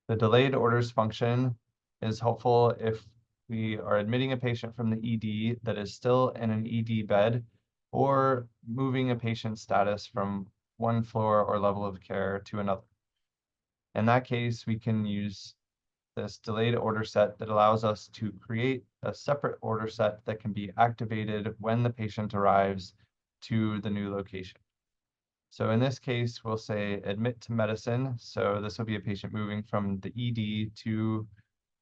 The delayed orders function is helpful if we are admitting a patient from the ED that is still in an ED bed or moving a patient's status from one floor or level of care to another. In that case, we can use this delayed order set that allows us to create a separate order set that can be activated when the patient arrives to the new location. So in this case, we'll say admit to medicine. So this will be a patient moving from the ED to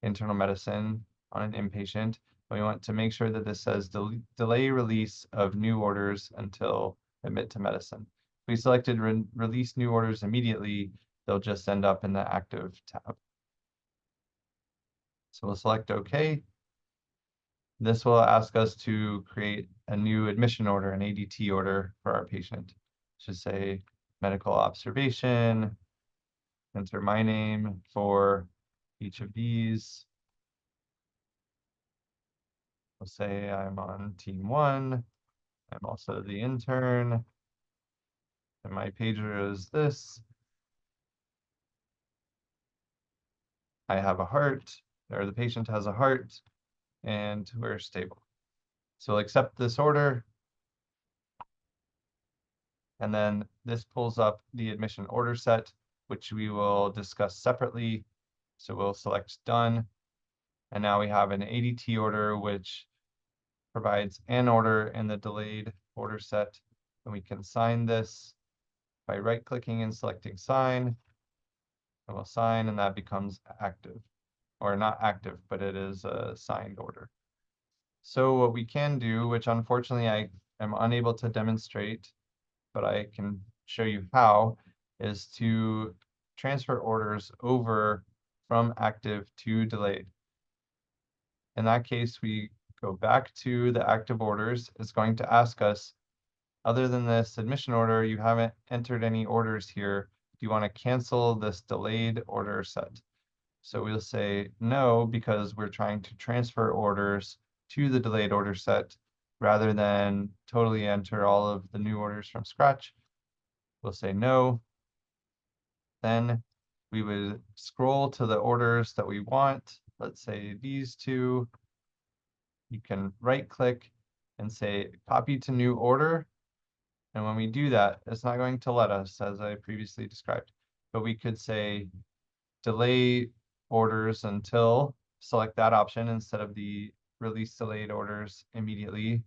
internal medicine on an inpatient. We want to make sure that this says delay release of new orders until admit to medicine. If we selected release new orders immediately, they'll just end up in the active tab. So we'll select OK. This will ask us to create a new admission order, an ADT order for our patient. Should say medical observation, enter my name for each of these. We'll say I'm on team 1. I'm also the intern. And my pager is this. I have a heart, or the patient has a heart, and we're stable. So we'll accept this order. And then this pulls up the admission order set, which we will discuss separately. So we'll select done. And now we have an ADT order, which provides an order in the delayed order set. And we can sign this by right-clicking and selecting sign. And we'll sign, and that becomes active. Or not active, but it is a signed order. So what we can do, which unfortunately I am unable to demonstrate, but I can show you how, is to transfer orders over from active to delayed. In that case, we go back to the active orders. It's going to ask us, other than this admission order, you haven't entered any orders here. Do you want to cancel this delayed order set? So we'll say no, because we're trying to transfer orders to the delayed order set rather than totally enter all of the new orders from scratch. We'll say no. Then we would scroll to the orders that we want. Let's say these two. You can right click and say copy to new order. And when we do that, it's not going to let us, as I previously described, but we could say delay orders until, select that option instead of the release delayed orders immediately,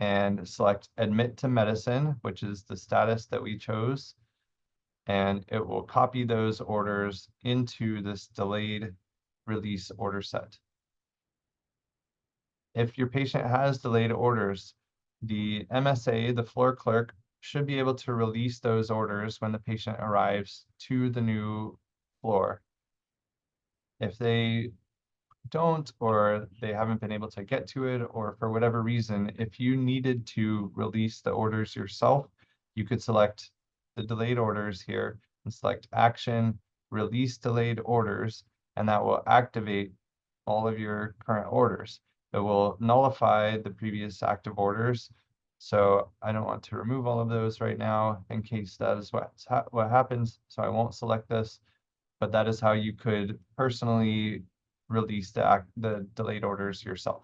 and select admit to medicine, which is the status that we chose. And it will copy those orders into this delayed release order set. If your patient has delayed orders, the MSA, the floor clerk, should be able to release those orders when the patient arrives to the new floor. If they don't, or they haven't been able to get to it, or for whatever reason, if you needed to release the orders yourself, you could select the delayed orders here and select action, release delayed orders, and that will activate all of your current orders. It will nullify the previous active orders. So I don't want to remove all of those right now in case that is what happens. So I won't select this, but that is how you could personally release the delayed orders yourself.